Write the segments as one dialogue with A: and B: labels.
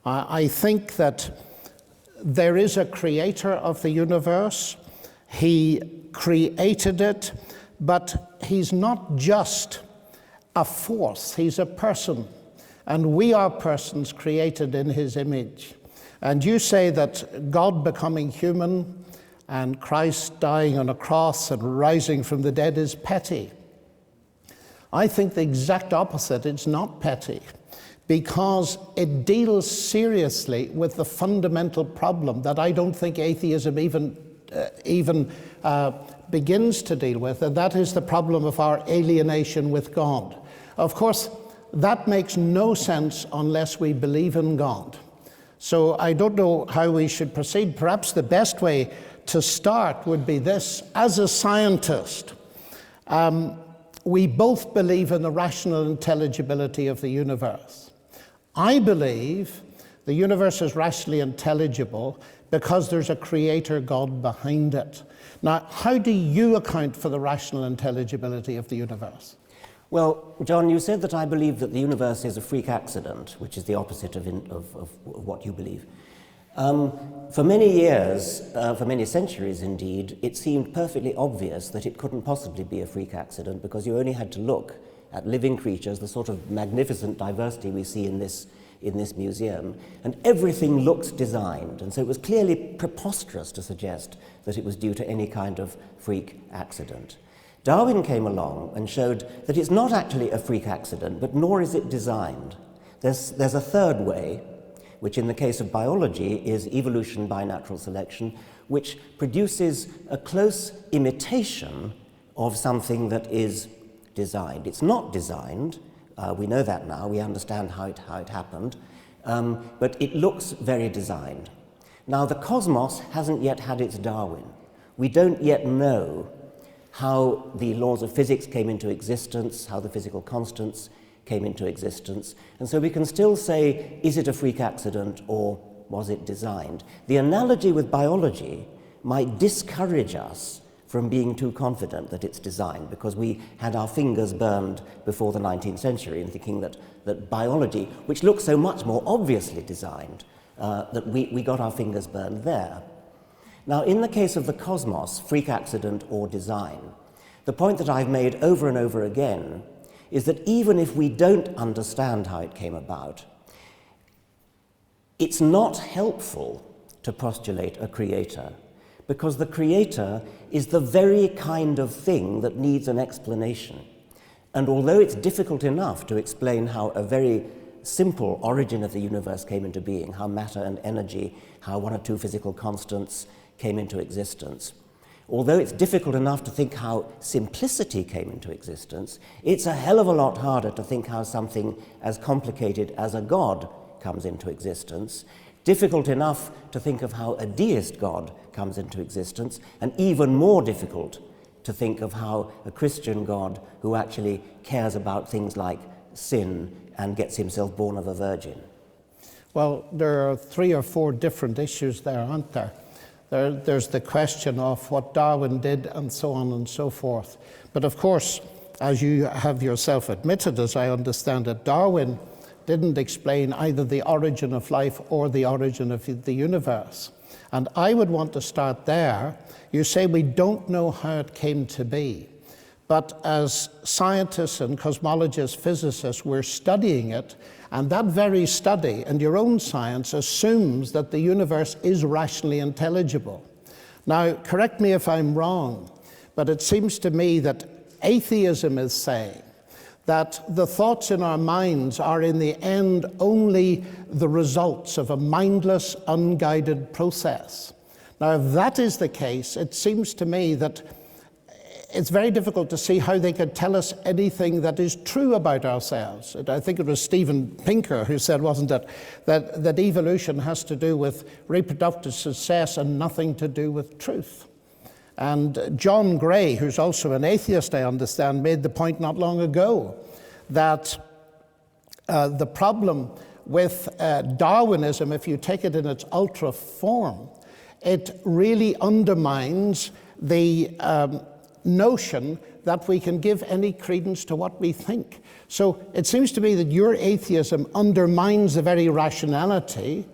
A: I think that there is a creator of the universe. He created it, but he's not just a force, he's a person. And we are persons created in his image. And you say that God becoming human and Christ dying on a cross and rising from the dead is petty. I think the exact opposite. It's not petty, because it deals seriously with the fundamental problem that I don't think atheism even begins to deal with, and that is the problem of our alienation with God. Of course, that makes no sense unless we believe in God. So I don't know how we should proceed. Perhaps the best way to start would be this. As a scientist, we both believe in the rational intelligibility of the universe. I believe the universe is rationally intelligible because there's a creator God behind it. Now, how do you account for the rational intelligibility of the universe?
B: Well, John, you said that I believe that the universe is a freak accident, which is the opposite of what you believe. For many years, for many centuries indeed, it seemed perfectly obvious that it couldn't possibly be a freak accident, because you only had to look at living creatures, the sort of magnificent diversity we see in this museum, and everything looked designed. And so it was clearly preposterous to suggest that it was due to any kind of freak accident. Darwin came along and showed that it's not actually a freak accident, but nor is it designed. There's a third way, which in the case of biology is evolution by natural selection, which produces a close imitation of something that is designed. It's not designed. We know that now. We understand how it happened. But it looks very designed. Now, the cosmos hasn't yet had its Darwin. We don't yet know how the laws of physics came into existence, how the physical constants came into existence. And so we can still say, is it a freak accident or was it designed? The analogy with biology might discourage us from being too confident that it's designed, because we had our fingers burned before the 19th century in thinking that biology, which looks so much more obviously designed, that we got our fingers burned there. Now, in the case of the cosmos, freak accident or design, the point that I've made over and over again is that even if we don't understand how it came about, it's not helpful to postulate a creator, because the creator is the very kind of thing that needs an explanation. And although it's difficult enough to explain how a very simple origin of the universe came into being, how matter and energy, how one or two physical constants came into existence, although it's difficult enough to think how simplicity came into existence, it's a hell of a lot harder to think how something as complicated as a god comes into existence, difficult enough to think of how a deist God comes into existence, and even more difficult to think of how a Christian God who actually cares about things like sin and gets himself born of a virgin.
A: Well, there are 3 or 4 different issues there, aren't there? There's the question of what Darwin did and so on and so forth. But of course, as you have yourself admitted, as I understand it, Darwin didn't explain either the origin of life or the origin of the universe. And I would want to start there. You say we don't know how it came to be. But as scientists and cosmologists, physicists, we're studying it, and that very study and your own science assumes that the universe is rationally intelligible. Now, correct me if I'm wrong, but it seems to me that atheism is saying that the thoughts in our minds are in the end only the results of a mindless, unguided process. Now, if that is the case, it seems to me that it's very difficult to see how they could tell us anything that is true about ourselves. I think it was Steven Pinker who said, wasn't it, that evolution has to do with reproductive success and nothing to do with truth. And John Gray, who's also an atheist, I understand, made the point not long ago that the problem with Darwinism, if you take it in its ultra form, it really undermines the notion that we can give any credence to what we think. So it seems to me that your atheism undermines the very rationality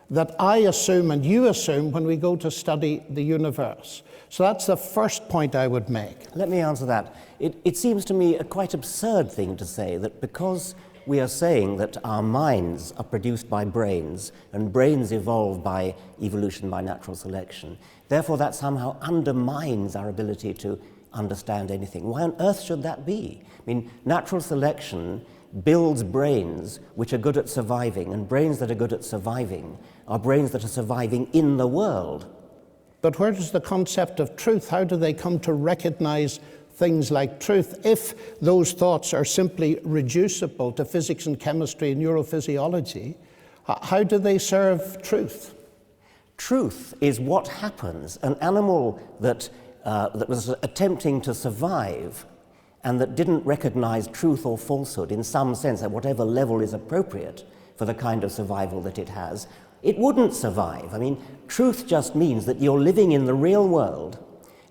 A: that I assume and you assume when we go to study the universe. So that's the first point I would make.
B: Let me answer that. It seems to me a quite absurd thing to say that because we are saying that our minds are produced by brains and brains evolve by evolution, by natural selection, therefore that somehow undermines our ability to understand anything. Why on earth should that be? I mean, natural selection builds brains which are good at surviving, and brains that are good at surviving are brains that are surviving in the world.
A: But where does the concept of truth, how do they come to recognize things like truth if those thoughts are simply reducible to physics and chemistry and neurophysiology? How do they serve truth?
B: Truth is what happens. An animal that was attempting to survive and that didn't recognize truth or falsehood in some sense at whatever level is appropriate for the kind of survival that it has, it wouldn't survive. I mean, truth just means that you're living in the real world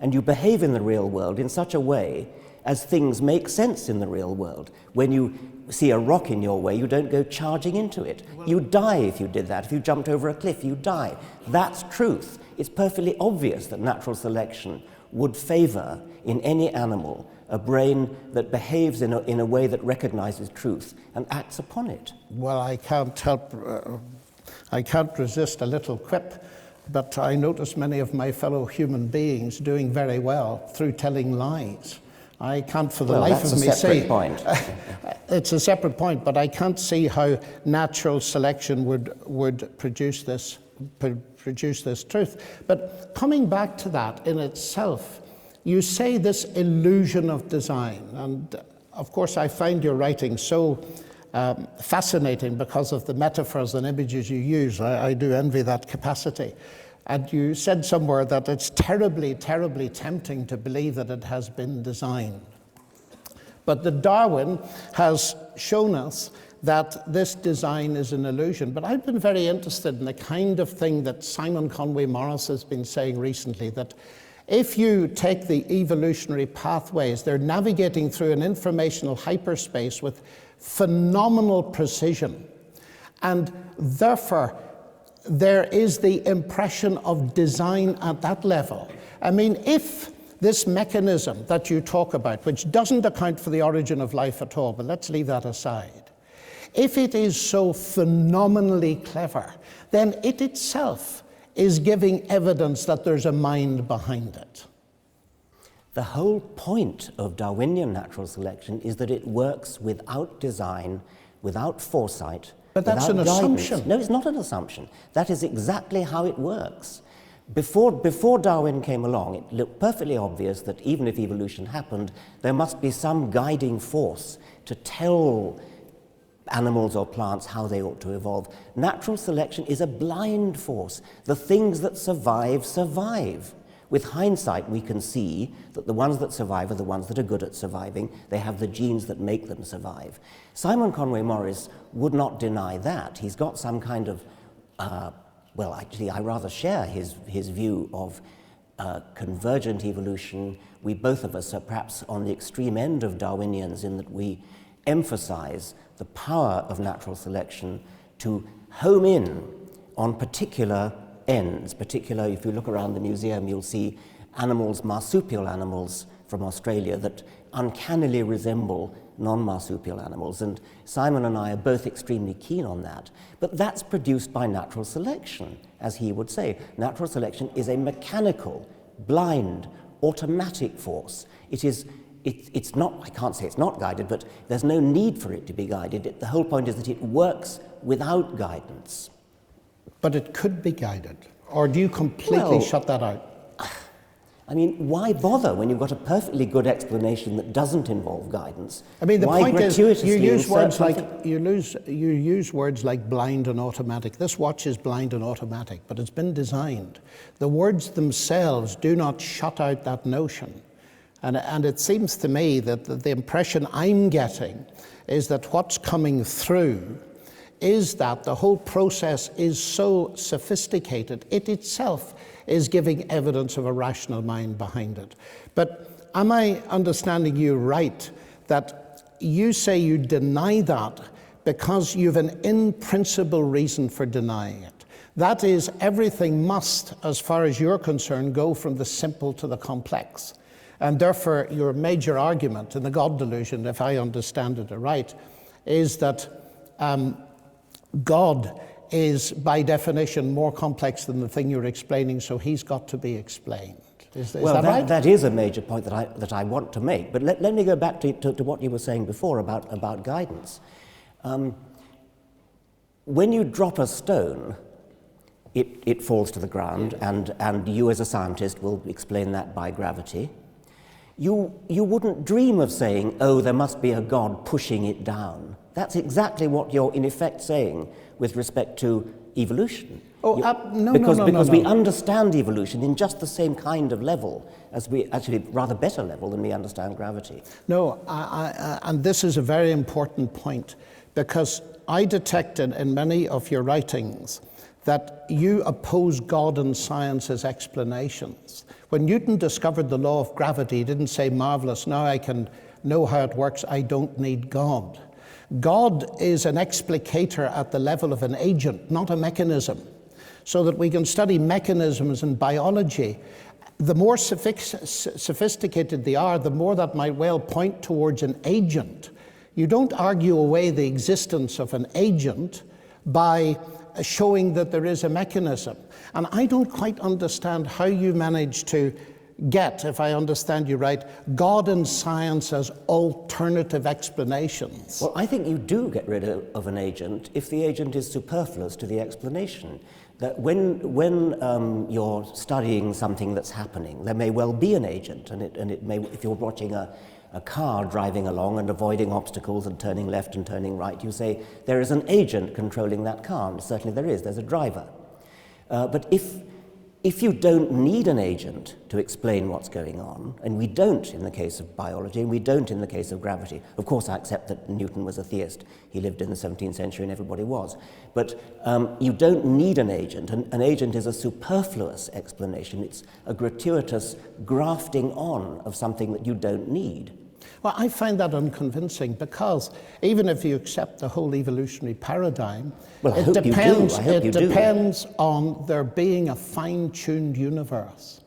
B: and you behave in the real world in such a way as things make sense in the real world. When you see a rock in your way, you don't go charging into it. You die if you did that. If you jumped over a cliff, you die. That's truth. It's perfectly obvious that natural selection would favor in any animal a brain that behaves in a way that recognizes truth and acts upon it.
A: Well, I can't resist a little quip, but I notice many of my fellow human beings doing very well through telling lies. I can't for the life of me say...
B: Point.
A: It's a separate point, but I can't see how natural selection would produce this truth. But coming back to that in itself, you say this illusion of design, and of course I find your writing so fascinating because of the metaphors and images you use. I do envy that capacity. And you said somewhere that it's terribly, terribly tempting to believe that it has been designed. But that Darwin has shown us that this design is an illusion. But I've been very interested in the kind of thing that Simon Conway Morris has been saying recently, that if you take the evolutionary pathways, they're navigating through an informational hyperspace with phenomenal precision. And therefore, there is the impression of design at that level. I mean, if this mechanism that you talk about, which doesn't account for the origin of life at all, but let's leave that aside, if it is so phenomenally clever, then it itself is giving evidence that there's a mind behind it.
B: The whole point of Darwinian natural selection is that it works without design, without foresight,
A: but that's an assumption.
B: No, it's not an assumption. That is exactly how it works. Before Darwin came along, it looked perfectly obvious that even if evolution happened, there must be some guiding force to tell animals or plants how they ought to evolve. Natural selection is a blind force. The things that survive, survive. With hindsight, we can see that the ones that survive are the ones that are good at surviving. They have the genes that make them survive. Simon Conway Morris would not deny that. He's got some kind of, well, actually, I rather share his view of convergent evolution. We both of us are perhaps on the extreme end of Darwinians in that we emphasize the power of natural selection to home in on particular ends. Particularly, if you look around the museum, you'll see animals, marsupial animals from Australia that uncannily resemble non-marsupial animals, and Simon and I are both extremely keen on that. But that's produced by natural selection, as he would say. Natural selection is a mechanical, blind, automatic force. It's not, I can't say it's not guided, but there's no need for it to be guided. The whole point is that it works without guidance.
A: But it could be guided, or do you completely shut that out?
B: I mean, why bother when you've got a perfectly good explanation that doesn't involve guidance?
A: I mean, the point is, you use words like
B: something?
A: you use words like blind and automatic. This watch is blind and automatic, but it's been designed. The words themselves do not shut out that notion, and it seems to me that the impression I'm getting is that what's coming through is that the whole process is so sophisticated, it itself is giving evidence of a rational mind behind it. But am I understanding you right, that you say you deny that because you have an in-principle reason for denying it? That is, everything must, as far as you're concerned, go from the simple to the complex. And therefore, your major argument in the God delusion, if I understand it right, is that God is, by definition, more complex than the thing you're explaining, so he's got to be explained. Is that right?
B: That is a major point that I want to make. But let me go back to what you were saying before about guidance. When you drop a stone, it falls to the ground, and you as a scientist will explain that by gravity. You wouldn't dream of saying, oh, there must be a God pushing it down. That's exactly what you're in effect saying with respect to evolution. Because we understand evolution in just the same kind of level as rather better level than we understand gravity.
A: No, and this is a very important point, because I detected in many of your writings that you oppose God and science as explanations. When Newton discovered the law of gravity, he didn't say, marvelous, now I can know how it works, I don't need God. God is an explicator at the level of an agent, not a mechanism. So that we can study mechanisms in biology, the more sophisticated they are, the more that might well point towards an agent. You don't argue away the existence of an agent by showing that there is a mechanism. And I don't quite understand how you manage to get, if I understand you right, God and science as alternative explanations.
B: Well, I think you do get rid of an agent if the agent is superfluous to the explanation. That when you're studying something that's happening, there may well be an agent, and it may, if you're watching a car driving along and avoiding obstacles and turning left and turning right, you say there is an agent controlling that car, and certainly there's a driver. But if you don't need an agent to explain what's going on, and we don't in the case of biology, and we don't in the case of gravity. Of course, I accept that Newton was a theist. He lived in the 17th century and everybody was. But you don't need an agent. An agent is a superfluous explanation. It's a gratuitous grafting on of something that you don't need.
A: Well, I find that unconvincing, because even if you accept the whole evolutionary paradigm, it depends on there being a fine-tuned universe.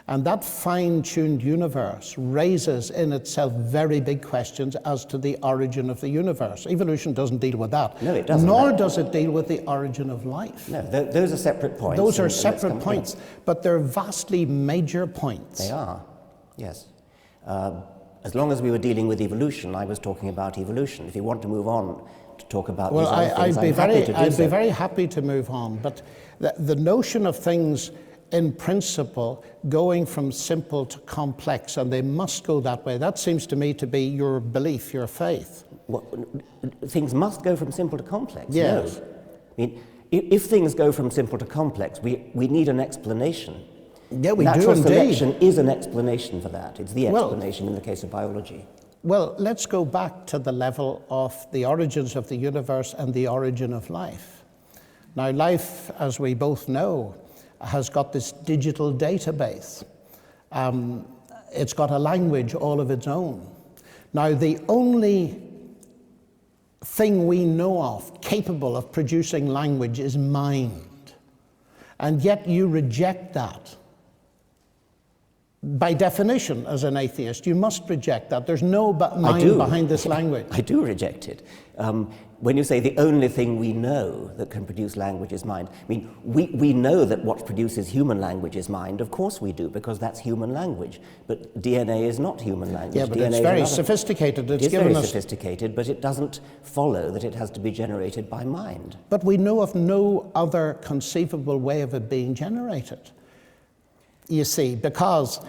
A: And that fine-tuned universe raises in itself very big questions as to the origin of the universe. Evolution doesn't deal with that.
B: No, it doesn't.
A: Nor does it deal with the origin of life.
B: No, those are separate points.
A: Those are separate points, but they're vastly major points.
B: They are, yes. As long as we were dealing with evolution, I was talking about evolution. If you want to move on to talk about these other things, I'm happy to do so.
A: I'd be very happy to move on, but the notion of things in principle going from simple to complex, and they must go that way, that seems to me to be your belief, your faith.
B: Things must go from simple to complex?
A: Yes.
B: No. I mean, if things go from simple to complex, we need an explanation.
A: Yeah, we
B: Natural
A: do
B: selection is an explanation for that. It's the explanation in the case of biology.
A: Well, let's go back to the level of the origins of the universe and the origin of life. Now, life, as we both know, has got this digital database. It's got a language all of its own. Now, the only thing we know of capable of producing language is mind. And yet you reject that. By definition, as an atheist, you must reject that. There's no mind behind this language.
B: I do reject it. When you say the only thing we know that can produce language is mind, I mean, we know that what produces human language is mind. Of course we do, because that's human language. But DNA is not human language.
A: Yeah, but
B: DNA
A: it's very sophisticated.
B: It's very sophisticated, but it doesn't follow that it has to be generated by mind.
A: But we know of no other conceivable way of it being generated. You see, because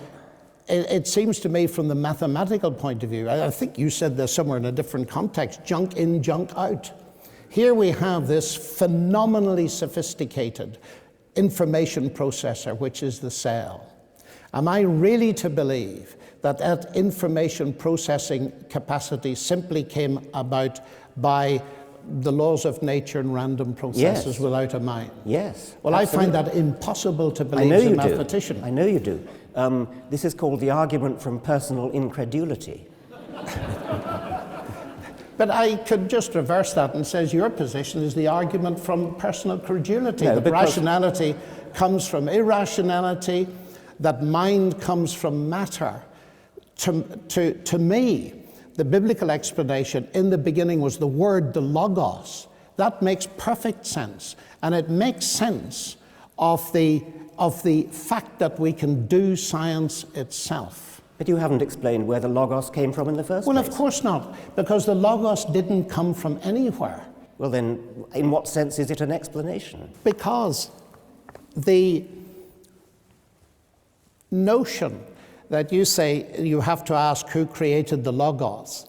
A: it seems to me from the mathematical point of view, I think you said this somewhere in a different context, junk in, junk out. Here we have this phenomenally sophisticated information processor, which is the cell. Am I really to believe that that information processing capacity simply came about by the laws of nature and random processes
B: Yes.
A: without a mind.
B: Yes.
A: Well,
B: absolutely.
A: I find that impossible to
B: I
A: believe
B: know
A: as a
B: you
A: mathematician.
B: do. I know you do. This is called the argument from personal incredulity.
A: But I could just reverse that and says your position is the argument from personal credulity.
B: No,
A: that
B: because-
A: rationality comes from irrationality, that mind comes from matter. To me, the biblical explanation in the beginning was the word, the logos. That makes perfect sense. And it makes sense of the fact that we can do science itself.
B: But you haven't explained where the logos came from in the first
A: Well,
B: place.
A: of course not, because the logos didn't come from anywhere.
B: Well, then, in what sense is it an explanation?
A: Because the notion that you say you have to ask who created the logos,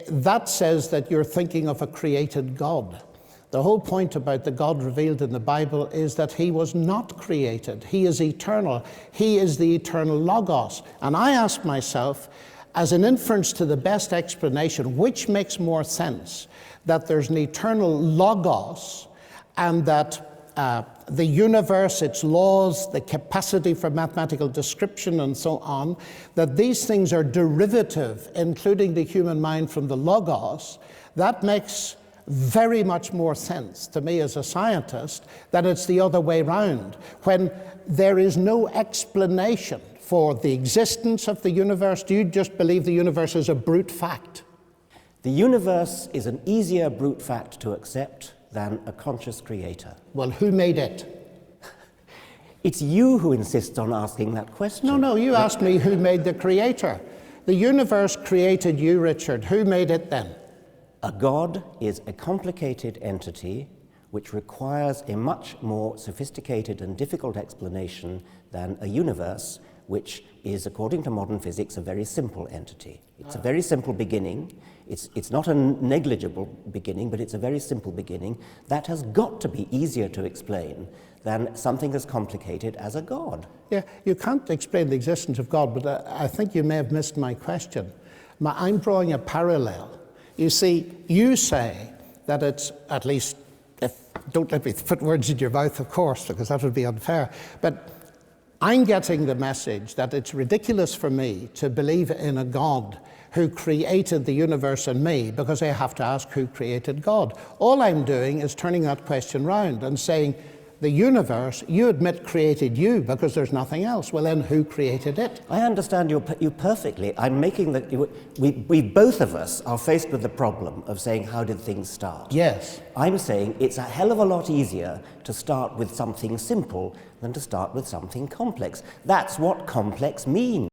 A: that says that you're thinking of a created God. The whole point about the God revealed in the Bible is that he was not created. He is eternal. He is the eternal logos. And I ask myself, as an inference to the best explanation, which makes more sense? That there's an eternal logos and that the universe, its laws, the capacity for mathematical description and so on, that these things are derivative, including the human mind, from the logos. That makes very much more sense to me as a scientist that it's the other way round. When there is no explanation for the existence of the universe, do you just believe the universe is a brute fact?
B: The universe is an easier brute fact to accept than a conscious creator.
A: Well, who made it?
B: It's you who insists on asking that question.
A: No, you asked me who made the creator. The universe created you, Richard. Who made it then?
B: A God is a complicated entity which requires a much more sophisticated and difficult explanation than a universe, which is, according to modern physics, a very simple entity. It's a very simple beginning. It's not a negligible beginning, but it's a very simple beginning. That has got to be easier to explain than something as complicated as a God.
A: Yeah, you can't explain the existence of God, but I think you may have missed my question. I'm drawing a parallel. You see, you say that it's, at least, don't let me put words in your mouth, of course, because that would be unfair, but I'm getting the message that it's ridiculous for me to believe in a God who created the universe and me, because I have to ask who created God. All I'm doing is turning that question round and saying, the universe, you admit, created you because there's nothing else. Well, then who created it?
B: I understand you perfectly. I'm making the... We both of us are faced with the problem of saying, how did things start?
A: Yes.
B: I'm saying it's a hell of a lot easier to start with something simple than to start with something complex. That's what complex means.